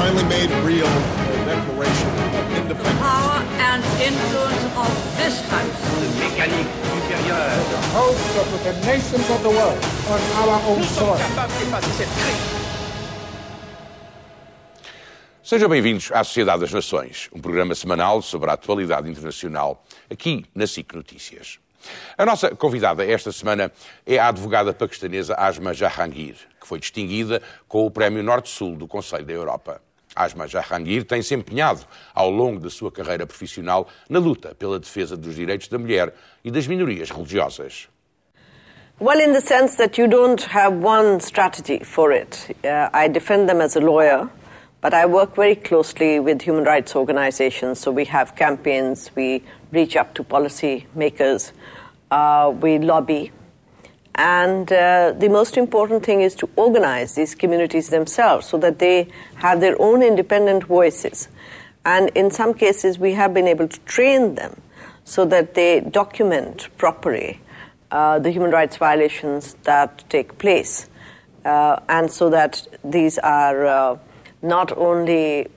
finally made real the Declaration of Independence. Power and influence of this House. Mécanique supérieure. The host of the nations of the world on our own soil. Sejam bem-vindos à Sociedade das Nações, um programa semanal sobre a atualidade internacional, aqui na SIC Notícias. A nossa convidada esta semana é a advogada paquistanesa Asma Jahangir, que foi distinguida com o Prémio Norte-Sul do Conselho da Europa. Asma Jahangir tem se empenhado ao longo da sua carreira profissional na luta pela defesa dos direitos da mulher e das minorias religiosas. Well, in the sense that you don't have one strategy for it. I defend them as a lawyer, but I work very closely with human rights organizations. So we have campaigns, we reach up to policy makers, we lobby. And the most important thing is to organize these communities themselves so that they have their own independent voices. And in some cases, we have been able to train them so that they document properly the human rights violations that take place. And so that these are not only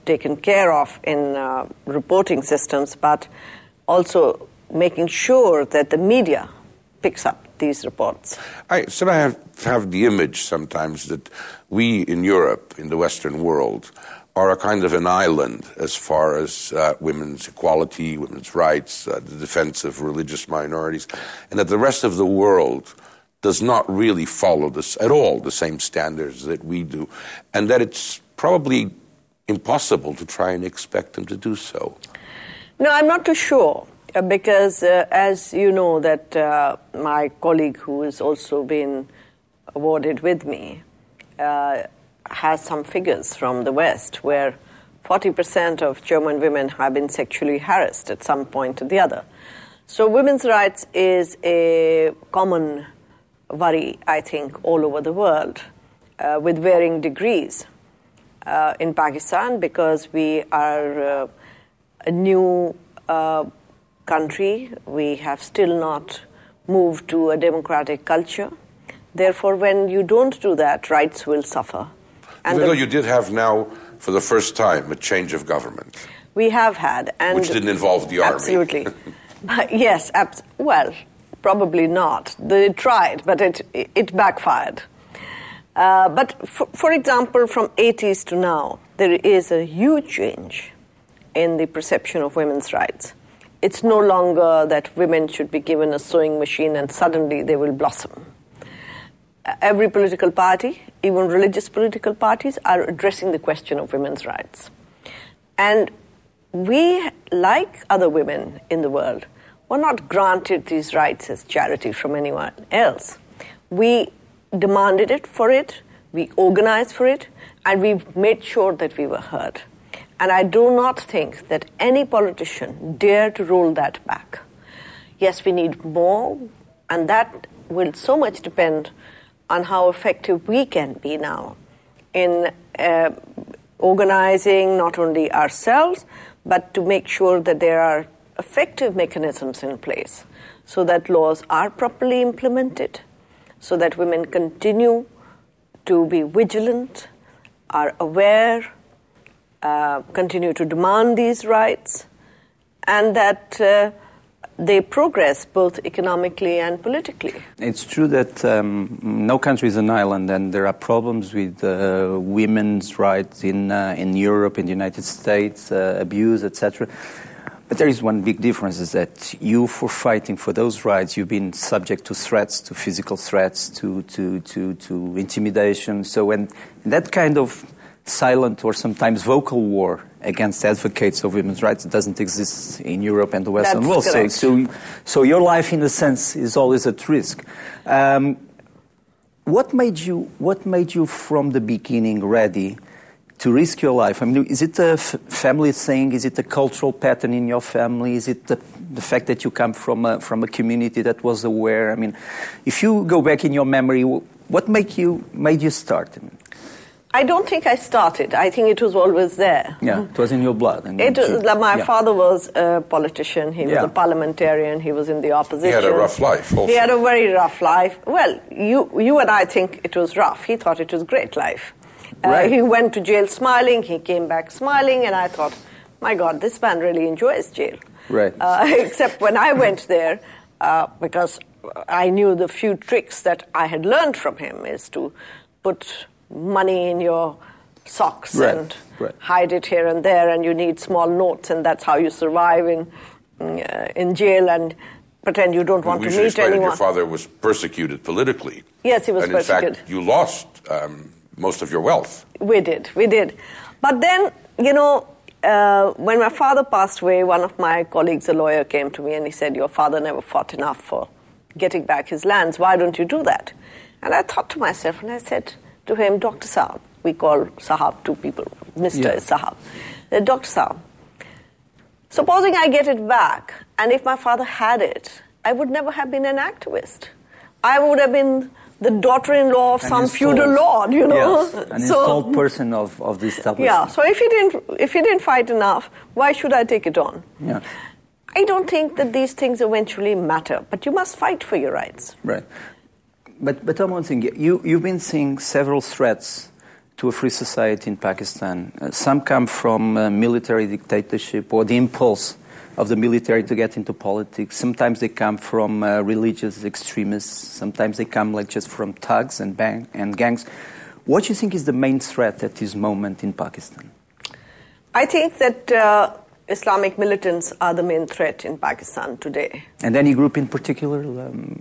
taken care of in reporting systems, but also making sure that the media picks up these reports. I have the image sometimes that we in Europe, in the Western world, are a kind of an island as far as women's equality, women's rights, the defense of religious minorities, and that the rest of the world does not really follow this at all, the same standards that we do, and that it's probably impossible to try and expect them to do so. No, I'm not too sure. Because, as you know, that my colleague who has also been awarded with me has some figures from the West where 40% of German women have been sexually harassed at some point or the other. So women's rights is a common worry, I think, all over the world with varying degrees. In Pakistan, because we are a new country, we have still not moved to a democratic culture. Therefore, when you don't do that, rights will suffer. And Even though you did have now, for the first time, a change of government. We have had. And which didn't involve the army. Absolutely. Yes, well, probably not. They tried, but it backfired. But for example, from 80s to now, there is a huge change in the perception of women's rights. It's no longer that women should be given a sewing machine and suddenly they will blossom. Every political party, even religious political parties, are addressing the question of women's rights. And we, like other women in the world, were not granted these rights as charity from anyone else. We demanded it for it, we organized for it, and we made sure that we were heard. And I do not think that any politician dare to roll that back. Yes, we need more, and that will so much depend on how effective we can be now in organizing not only ourselves, but to make sure that there are effective mechanisms in place so that laws are properly implemented, so that women continue to be vigilant, are aware, continue to demand these rights, and that they progress both economically and politically. It's true that no country is an island, and there are problems with women's rights in Europe, in the United States, abuse, etc. But there is one big difference, is that you, for fighting for those rights, you've been subject to threats, to physical threats, to intimidation. So when that kind of silent or sometimes vocal war against advocates of women's rights doesn't exist in Europe and the Western world. So your life, in a sense, is always at risk. What made you from the beginning ready to risk your life? I mean, is it a family thing? Is it a cultural pattern in your family? Is it the fact that you come from a community that was aware? I mean, if you go back in your memory, what made you start? I don't think I started. I think it was always there. Yeah, it was in your blood. My father was a politician. He was a parliamentarian. He was in the opposition. He had a rough life also. He had a very rough life. Well, you and I think it was rough. He thought it was a great life. Right. He went to jail smiling, he came back smiling, and I thought, my God, this man really enjoys jail. Right. Except when I went there, because I knew the few tricks that I had learned from him is to put money in your socks and hide it here and there, and you need small notes, and that's how you survive in jail and pretend you don't want to meet anyone. Your father was persecuted politically. Yes, he was persecuted. And in fact, you lost most of your wealth. We did. But then, when my father passed away, one of my colleagues, a lawyer, came to me and he said, your father never fought enough for getting back his lands. Why don't you do that? And I thought to myself, and I said to him, Dr. Saab, we call Sahab two people, Mr. is Sahab. Dr. Saab, supposing I get it back, and if my father had it, I would never have been an activist. I would have been the daughter-in-law of some feudal lord, Yes, an installed person of the establishment. Yeah, so if he didn't fight enough, why should I take it on? Yeah. I don't think that these things eventually matter, but you must fight for your rights. Right. But tell me one thing. You've been seeing several threats to a free society in Pakistan. Some come from military dictatorship or the impulse of the military to get into politics. Sometimes they come from religious extremists. Sometimes they come just from thugs and gangs. What do you think is the main threat at this moment in Pakistan? I think that Islamic militants are the main threat in Pakistan today. And any group in particular?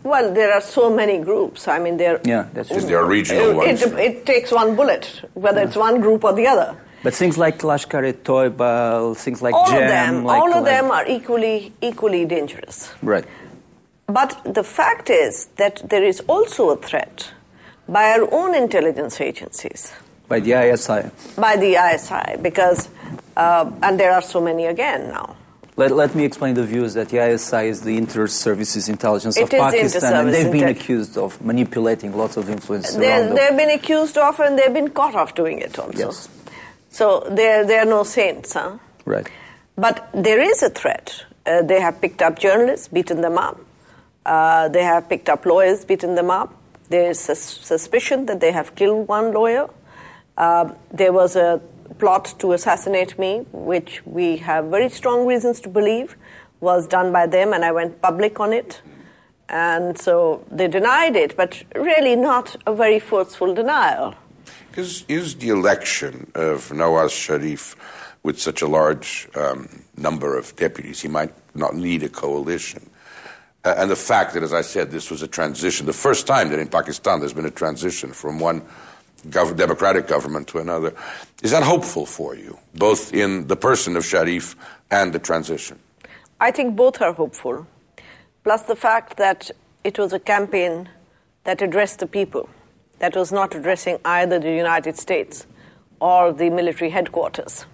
Well, there are so many groups. I mean, that's true. There are regional ones. It takes one bullet, whether it's one group or the other. But things like Lashkar-e-Toiba, things like all JAM... all of them are equally dangerous. Right. But the fact is that there is also a threat by our own intelligence agencies. By the ISI. By the ISI, because... and there are so many again now. Let me explain the views that the ISI is the Inter-Services Intelligence of Pakistan, and they've been accused of manipulating lots of influence around They've been accused of, and they've been caught of doing it also. Yes. So they're no saints, huh? Right. But there is a threat. They have picked up journalists, beaten them up. They have picked up lawyers, beaten them up. There is suspicion that they have killed one lawyer. There was a plot to assassinate me, which we have very strong reasons to believe was done by them, and I went public on it. And so they denied it, but really not a very forceful denial. Is the election of Nawaz Sharif, with such a large number of deputies, he might not need a coalition, and the fact that, as I said, this was a transition, the first time that in Pakistan there's been a transition from one democratic government to another, is that hopeful for you, both in the person of Sharif and the transition? I think both are hopeful, plus the fact that it was a campaign that addressed the people, that was not addressing either the United States or the military headquarters.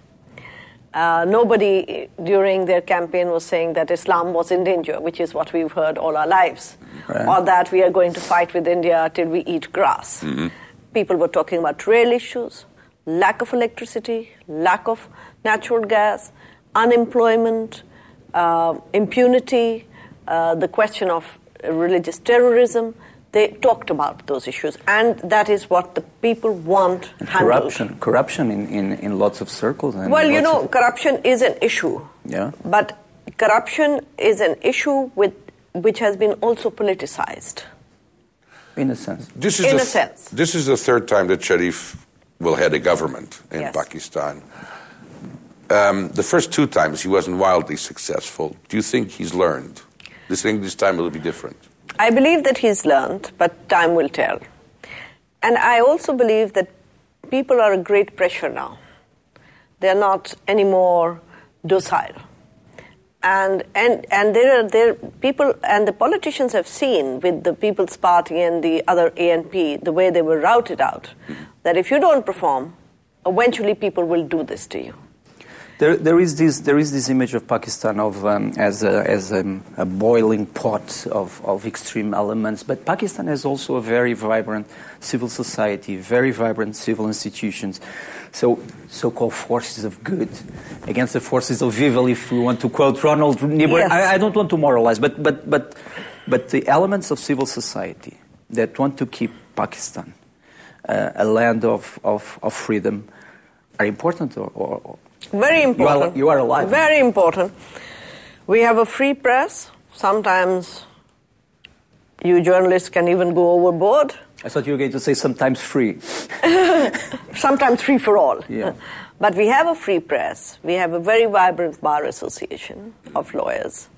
Nobody during their campaign was saying that Islam was in danger, which is what we've heard all our lives, or that we are going to fight with India till we eat grass. Mm-hmm. People were talking about real issues, lack of electricity, lack of natural gas, unemployment, impunity, the question of religious terrorism. They talked about those issues, and that is what the people want handled. Corruption in lots of circles. And well, corruption is an issue. Yeah. But corruption is an issue which has been also politicized. In a sense. This is the third time that Sharif will head a government in Pakistan. The first two times he wasn't wildly successful. Do you think he's learned? Do you think this time will be different? I believe that he's learned, but time will tell. And I also believe that people are a great pressure now. They're not anymore docile. And there are people, and the politicians have seen with the People's Party and the other ANP, the way they were routed out, that if you don't perform, eventually people will do this to you. There is this image of Pakistan as a boiling pot of extreme elements, but Pakistan has also a very vibrant civil society, very vibrant civil institutions, so-called forces of good against the forces of evil, if we want to quote Ronald Niebuhr. Yes. I don't want to moralize, but the elements of civil society that want to keep Pakistan a land of freedom are important? Or very important. You are alive. Very important. We have a free press. Sometimes you journalists can even go overboard. I thought you were going to say sometimes free. Sometimes free for all. Yeah. But we have a free press. We have a very vibrant bar association of lawyers.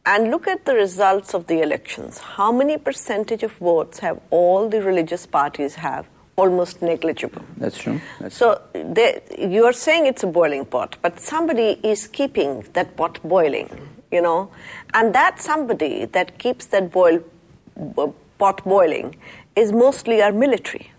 And look at the results of the elections. How many percentage of votes have all the religious parties have? Almost negligible. That's true. So you are saying it's a boiling pot, but somebody is keeping that pot boiling, you know. And that somebody that keeps that pot boiling is mostly our military.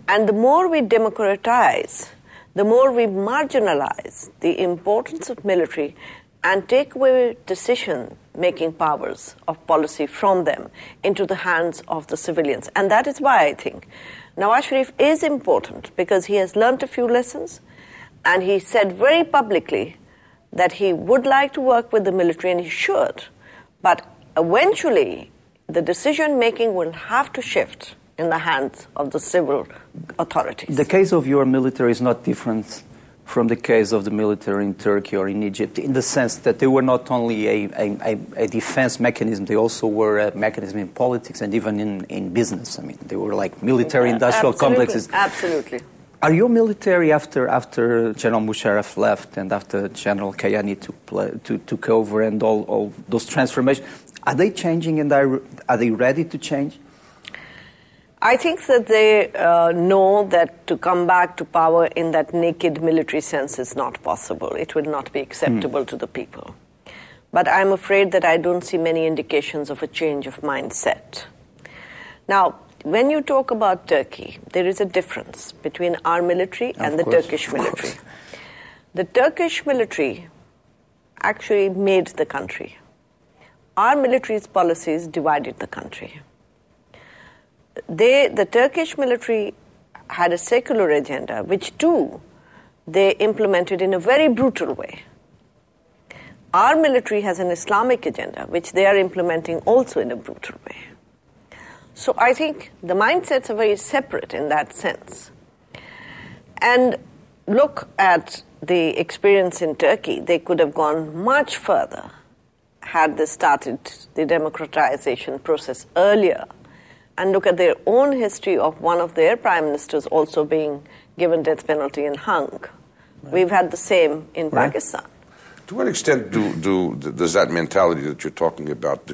And the more we democratize, the more we marginalize the importance of military and take away decision-making powers of policy from them into the hands of the civilians. And that is why I think Nawaz Sharif is important, because he has learnt a few lessons, and he said very publicly that he would like to work with the military, and he should. But eventually, the decision-making will have to shift in the hands of the civil authorities. The case of your military is not different from the case of the military in Turkey or in Egypt, in the sense that they were not only a defense mechanism, they also were a mechanism in politics and even in business. I mean, they were like military-industrial complexes. Absolutely. Are your military, after General Musharraf left and after General Kayani took over and all those transformations, are they changing and are they ready to change? I think that they know that to come back to power in that naked military sense is not possible. It will not be acceptable to the people. But I'm afraid that I don't see many indications of a change of mindset. Now, when you talk about Turkey, there is a difference between our military and the Turkish military. The Turkish military actually made the country. Our military's policies divided the country. The Turkish military had a secular agenda, which too they implemented in a very brutal way. Our military has an Islamic agenda, which they are implementing also in a brutal way. So I think the mindsets are very separate in that sense. And look at the experience in Turkey. They could have gone much further had they started the democratization process earlier. And look at their own history of one of their prime ministers also being given death penalty and hung. Right. We've had the same in Pakistan. To what extent does that mentality that you're talking about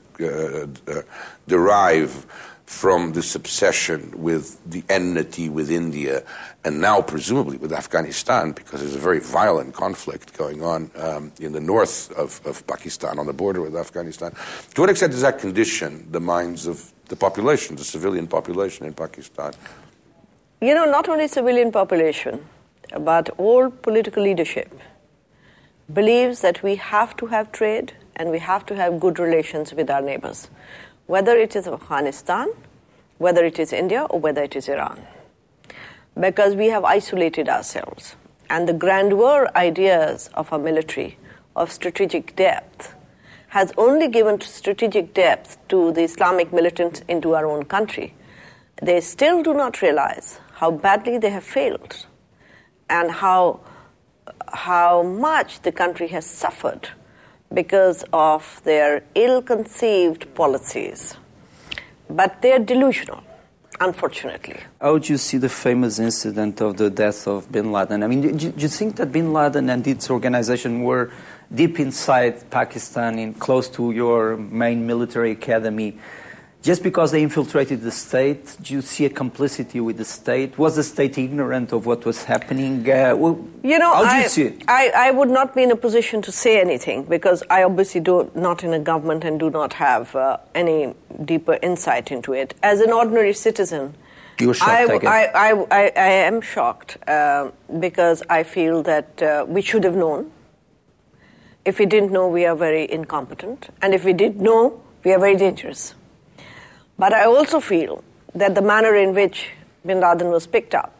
derive from this obsession with the enmity with India and now presumably with Afghanistan, because there's a very violent conflict going on in the north of Pakistan on the border with Afghanistan? To what extent does that condition the minds of the population, the civilian population in Pakistan? You know, not only civilian population, but all political leadership believes that we have to have trade and we have to have good relations with our neighbors, whether it is Afghanistan, whether it is India, or whether it is Iran. Because we have isolated ourselves. And the grandeur ideas of our military, of strategic depth, has only given strategic depth to the Islamic militants into our own country. They still do not realize how badly they have failed and how much the country has suffered because of their ill-conceived policies. But they're delusional, unfortunately. How would you see the famous incident of the death of bin Laden? I mean, do you think that bin Laden and its organization were deep inside Pakistan, close to your main military academy, just because they infiltrated the state? Do you see a complicity with the state? Was the state ignorant of what was happening? How do you see it? I would not be in a position to say anything, because I obviously not in a government and do not have any deeper insight into it. As an ordinary citizen, you're shocked, I guess. I am shocked because I feel that we should have known. If we didn't know, we are very incompetent. And if we did know, we are very dangerous. But I also feel that the manner in which bin Laden was picked up,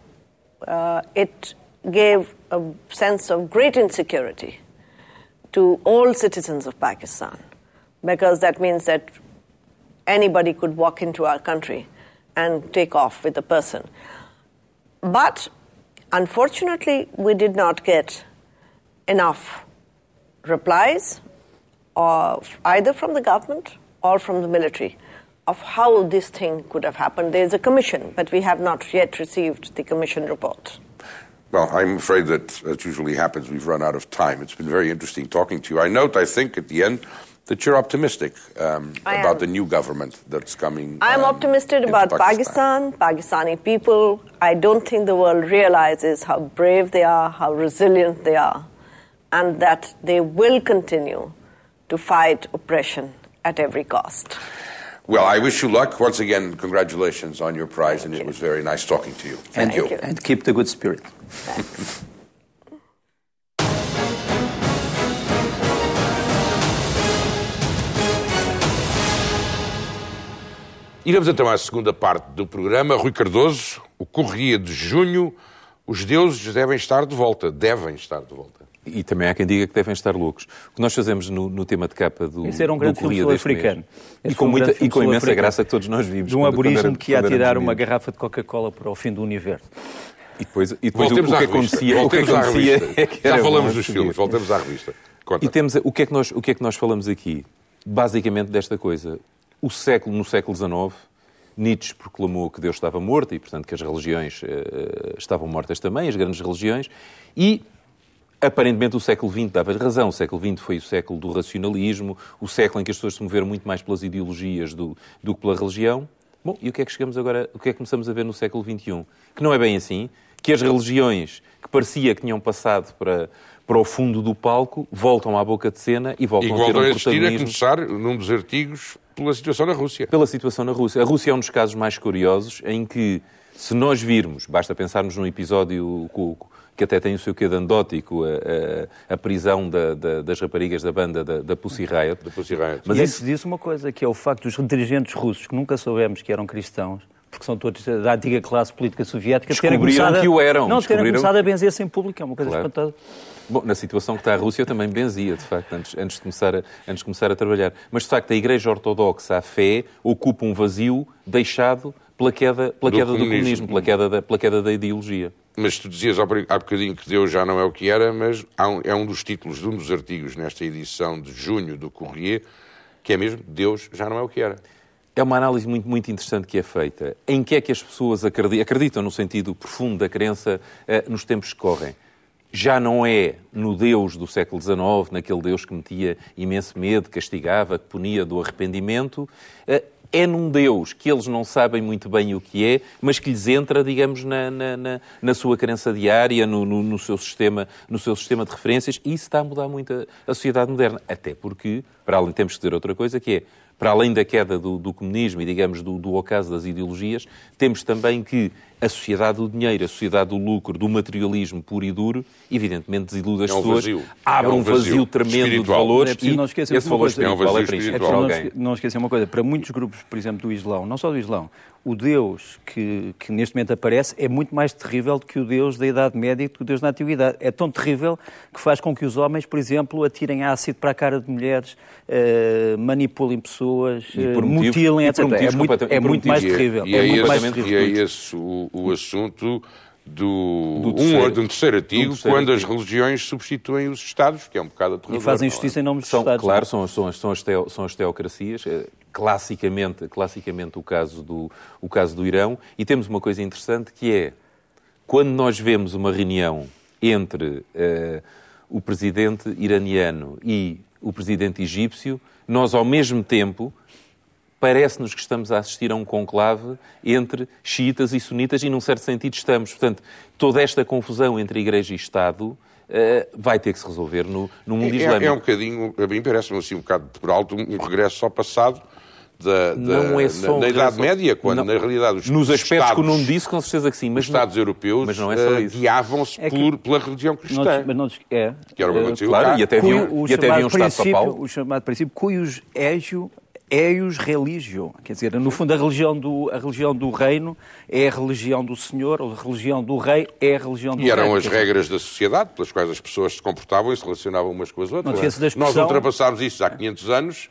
it gave a sense of great insecurity to all citizens of Pakistan, because that means that anybody could walk into our country and take off with a person. But unfortunately, we did not get enough replies either from the government or from the military of how this thing could have happened. There's a commission, but we have not yet received the commission report. Well, I'm afraid that, as usually happens, we've run out of time. It's been very interesting talking to you. I note, I think, at the end, that you're optimistic about the new government that's coming. I'm optimistic about Pakistan, Pakistani people. I don't think the world realizes how brave they are, how resilient they are, and that they will continue to fight oppression at every cost. Well, I wish you luck. Once again, congratulations on your prize, and it was very nice talking to you. Thank you. And keep the good spirit. Thanks. E vamos então à segunda parte do programa. Rui Cardoso, o Correia de Junho, os deuses devem estar de volta. Devem estar de volta. E também há quem diga que devem estar loucos. O que nós fazemos no tema de capa do Isso era um grande filme sul-africano. E com imensa graça que todos nós vimos. De um aborígene que ia tirar uma garrafa de Coca-Cola para o fim do universo. E depois o que acontecia é que já falamos dos filmes, voltemos à revista. Conta. E temos o que é que nós falamos aqui? Basicamente desta coisa. No século XIX, Nietzsche proclamou que Deus estava morto e, portanto, que as religiões estavam mortas também, as grandes religiões, e aparentemente o século XX dava-lhe razão. O século XX foi o século do racionalismo, o século em que as pessoas se moveram muito mais pelas ideologias do que pela religião. Bom, e o que é que chegamos agora, o que é que começamos a ver no século XXI? Que não é bem assim, que as religiões que parecia que tinham passado para o fundo do palco voltam à boca de cena e voltam a ter um protagonismo. A começar, num dos artigos, pela situação na Rússia. Pela situação na Rússia. A Rússia é um dos casos mais curiosos em que, se nós virmos, basta pensarmos num episódio que até tem o seu quê de anedótico, a prisão das raparigas da banda da Pussy Riot. Mas isso diz uma coisa, que é o facto dos dirigentes russos, que nunca soubemos que eram cristãos, porque são todos da antiga classe política soviética, terem começado a benzer-se em público, é uma coisa espantosa. Bom, na situação que está a Rússia também benzia, de facto, antes de começar a trabalhar. Mas, de facto, a Igreja Ortodoxa, a fé, ocupa um vazio deixado pela queda do comunismo, pela queda da ideologia. Mas tu dizias há bocadinho que Deus já não é o que era, mas é um dos títulos de um dos artigos nesta edição de junho do Correia, que é mesmo Deus já não é o que era. É uma análise muito, muito interessante que é feita. Em que é que as pessoas acreditam no sentido profundo da crença nos tempos que correm? Já não é no Deus do século XIX, naquele Deus que metia imenso medo, castigava, que punia do arrependimento. É num Deus que eles não sabem muito bem o que é, mas que lhes entra, digamos, na sua crença diária, no seu sistema de referências, e isso está a mudar muito a sociedade moderna. Até porque, para além, temos que dizer outra coisa, que é, para além da queda do comunismo e, digamos, do ocaso das ideologias, temos também que a sociedade do dinheiro, a sociedade do lucro, do materialismo puro e duro, evidentemente desilude as pessoas, abre um vazio tremendo de valores e esse valor espiritual é preenchido por alguém. Não esquecer uma coisa, para muitos grupos, por exemplo, do Islão, não só do Islão, o Deus que neste momento aparece é muito mais terrível do que o Deus da Idade Média e do que o Deus da Antiguidade. É tão terrível que faz com que os homens, por exemplo, atirem ácido para a cara de mulheres, manipulem pessoas, mutilem, etc. É muito mais terrível. E é esse o assunto de um terceiro artigo, quando as religiões substituem os Estados, que é um bocado aterrador. E fazem justiça em nome dos Estados. Claro, são as teocracias, classicamente o caso do Irão, e temos uma coisa interessante que é, quando nós vemos uma reunião entre o presidente iraniano e o presidente egípcio, nós ao mesmo tempo parece-nos que estamos a assistir a um conclave entre xiitas e sunitas e, num certo sentido, estamos. Portanto, toda esta confusão entre Igreja e Estado vai ter que se resolver no mundo islâmico. É um bocadinho, a mim parece-me assim um bocado por alto, um regresso ao passado na Idade Média, quando na realidade os nos aspectos Estados, que o Nuno disse, com certeza que sim, mas os Estados europeus guiavam-se pela religião cristã. Que era o que aconteceu claro, e até havia um Estado papal. O chamado princípio cuius eius religio, quer dizer, no fundo a religião do reino é a religião do Senhor, ou a religião do rei é a religião do rei. E eram as regras da sociedade pelas quais as pessoas se comportavam e se relacionavam umas com as outras. Não esqueça da expressão... Nós ultrapassámos isso há 500 anos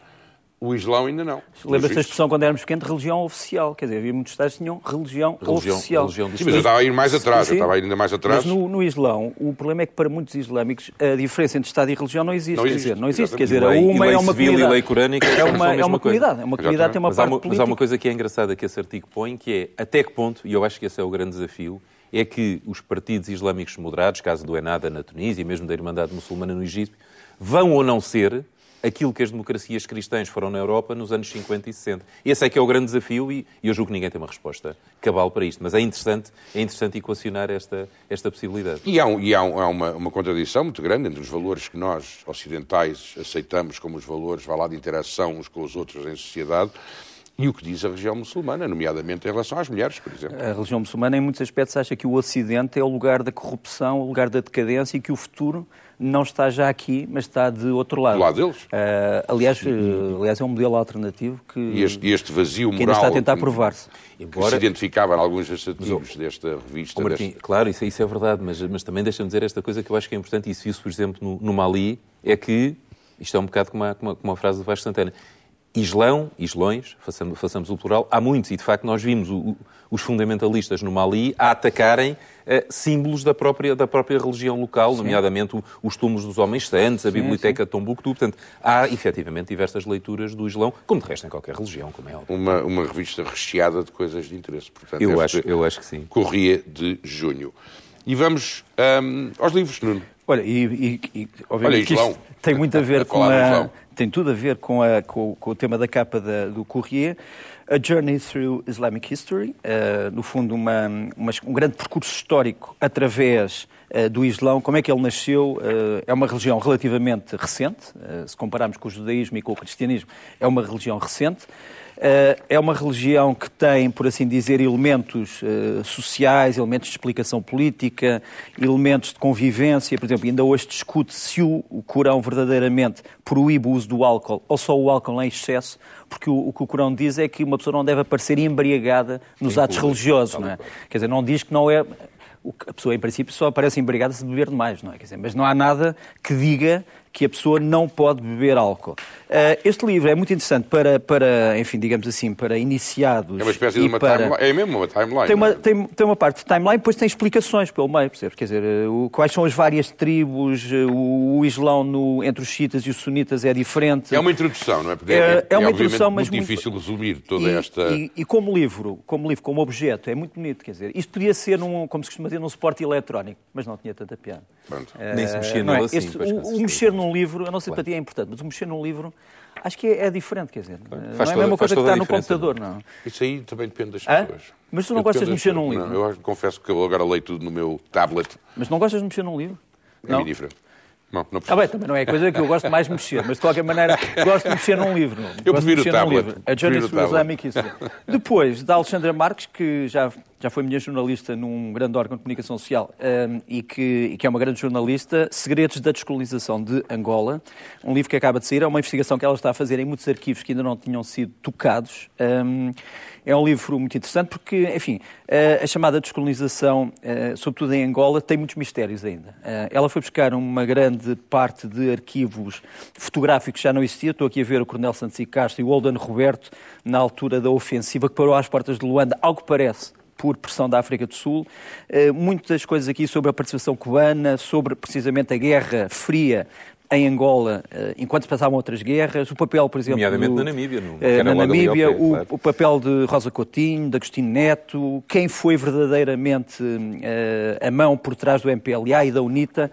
O Islão ainda não. Lembra-se da expressão quando éramos pequenos, religião oficial. Quer dizer, havia muitos Estados que tinham religião oficial. Sim, mas eu estava a ir mais atrás, eu estava a ir ainda mais atrás. Mas no Islão, o problema é que para muitos islâmicos a diferença entre Estado e religião não existe. Não existe. Quer dizer, uma é uma civil comunidade. E lei corânica é uma comunidade. É uma comunidade, tem uma parte política. Mas há uma coisa que é engraçada que esse artigo põe, que é até que ponto, e eu acho que esse é o grande desafio, é que os partidos islâmicos moderados, caso do Ennahda na Tunísia e mesmo da Irmandade Muçulmana no Egito, vão ou não ser aquilo que as democracias cristãs foram na Europa nos anos 50 e 60. Esse é que é o grande desafio e eu julgo que ninguém tem uma resposta cabal para isto. Mas é interessante equacionar esta possibilidade. E há uma contradição muito grande entre os valores que nós, ocidentais, aceitamos como os valores, de interação uns com os outros em sociedade, e o que diz a religião muçulmana, nomeadamente em relação às mulheres, por exemplo. A religião muçulmana, em muitos aspectos, acha que o Ocidente é o lugar da corrupção, o lugar da decadência e que o futuro não está já aqui, mas está de outro lado. Do lado deles. Aliás, é um modelo alternativo que, este vazio moral que ainda está a tentar provar-se. Que se identificava em alguns artigos desta revista. Martim, claro, isso é verdade, mas também deixa-me dizer esta coisa que eu acho que é importante, e isso viu-se, por exemplo, no Mali, é que, isto é um bocado como uma frase do Vasco Santana, islões, façamos o plural, há muitos, e de facto nós vimos os fundamentalistas no Mali a atacarem símbolos da própria religião local, nomeadamente os túmulos dos homens santos, a biblioteca de Tombuctu. Portanto, há efetivamente diversas leituras do Islão, como de resto em qualquer religião, como é óbvio. Uma revista recheada de coisas de interesse. Portanto, eu acho que sim. Corria de junho. E vamos aos livros, Nuno. Olha, obviamente isto tem muito a ver tem tudo a ver com o tema da capa do Courrier, A Journey Through Islamic History, no fundo um grande percurso histórico através do Islão, como é que ele nasceu. É uma religião relativamente recente, se compararmos com o judaísmo e com o cristianismo, é uma religião recente. É uma religião que tem, por assim dizer, elementos sociais, elementos de explicação política, elementos de convivência. Por exemplo, ainda hoje discute se o Corão verdadeiramente proíbe o uso do álcool ou só o álcool em excesso, porque o que o Corão diz é que uma pessoa não deve aparecer embriagada nos atos religiosos, não é? Quer dizer, não diz que não é... A pessoa, em princípio, só aparece embriagada se beber demais, não é? Quer dizer, mas não há nada que diga que a pessoa não pode beber álcool. Este livro é muito interessante para, enfim, digamos assim, para iniciados. É uma espécie de uma timeline. É mesmo uma timeline. Tem uma parte de timeline, depois tem explicações pelo meio, percebes? Quer dizer, quais são as várias tribos, o Islão entre os xiitas e os sunitas é diferente. É uma introdução, não é? Porque é uma introdução, mas muito difícil resumir toda esta... E como livro, como objeto, é muito bonito, quer dizer, isto podia ser, como se costuma dizer, num suporte eletrónico, mas não tinha tanta piada. Nem se mexia nele assim. O mexer num livro, a nossa simpatia é importante, mas o mexer num livro acho que é diferente, quer dizer, não é a mesma coisa que está no computador, não. Isso aí também depende das pessoas. Mas tu não gostas de mexer num livro? Não, eu confesso que eu agora leio tudo no meu tablet. Mas não gostas de mexer num livro? É bem diferente. Não bem, também não é a coisa que eu gosto mais de mexer, mas de qualquer maneira gosto de mexer num livro. Eu prefiro o tablet. A Journey Through Islamic History. Depois, da Alexandra Marques, que já foi minha jornalista num grande órgão de comunicação social e que é uma grande jornalista, Segredos da Descolonização de Angola, um livro que acaba de sair, é uma investigação que ela está a fazer em muitos arquivos que ainda não tinham sido tocados. É um livro muito interessante porque, enfim, a chamada descolonização, sobretudo em Angola, tem muitos mistérios ainda. Ela foi buscar uma grande parte de arquivos fotográficos que já não existia. Estou aqui a ver o Coronel Santos e Castro e o Oldan Roberto na altura da ofensiva que parou às portas de Luanda, ao que parece, por pressão da África do Sul. Muitas coisas aqui sobre a participação cubana, sobre precisamente a Guerra Fria em Angola, enquanto se passavam outras guerras, o papel, por exemplo... Nomeadamente na Namíbia. Na Namíbia, o papel de Rosa Coutinho, de Agostinho Neto, quem foi verdadeiramente a mão por trás do MPLA e da UNITA.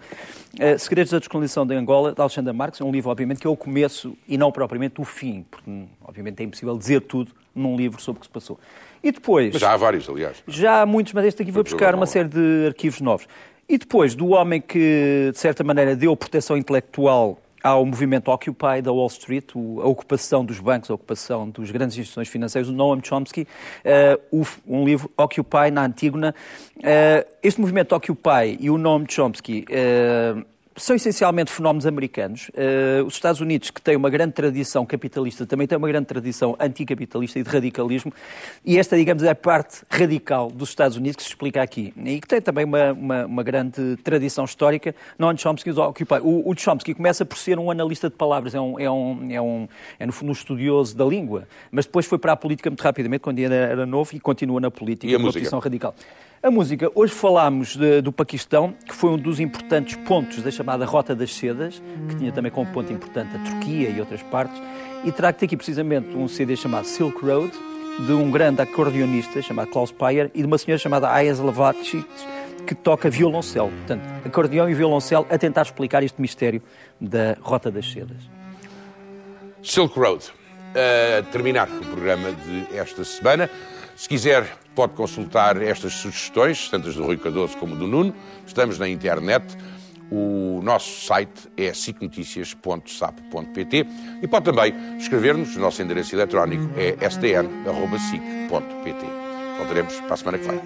Segredos da Descolonização de Angola, de Alexandra Marques, é um livro, obviamente, que é o começo e não propriamente o fim, porque, obviamente, é impossível dizer tudo num livro sobre o que se passou. E depois... Mas já há vários, aliás. Já há muitos, mas este aqui vou buscar uma série de arquivos novos. E depois do homem que, de certa maneira, deu proteção intelectual ao movimento Occupy da Wall Street, a ocupação dos bancos, a ocupação das grandes instituições financeiras, o Noam Chomsky, um livro, Occupy, na Antígona. Este movimento Occupy e o Noam Chomsky são essencialmente fenómenos americanos. Os Estados Unidos, que têm uma grande tradição capitalista, também têm uma grande tradição anticapitalista e de radicalismo, e esta, digamos, é a parte radical dos Estados Unidos que se explica aqui, e que tem também uma grande tradição histórica. Noam Chomsky ocupa. O Chomsky começa por ser um analista de palavras, no fundo um estudioso da língua, mas depois foi para a política muito rapidamente, quando era novo, e continua na política, uma posição radical. A música, hoje falámos do Paquistão, que foi um dos importantes pontos da chamada Rota das Sedas, que tinha também como ponto importante a Turquia e outras partes, e trago-te aqui precisamente um CD chamado Silk Road, de um grande acordeonista chamado Klaus Payer e de uma senhora chamada Aya Zlavacic, que toca violoncelo. Portanto, acordeão e violoncelo a tentar explicar este mistério da Rota das Sedas. Silk Road. A terminar o programa de esta semana. Se quiser, pode consultar estas sugestões, tanto as do Rui Cardoso como do Nuno. Estamos na internet. O nosso site é sicnoticias.sapo.pt e pode também escrever-nos. O nosso endereço eletrónico é sdn@sic.pt. Voltaremos para a semana que vem.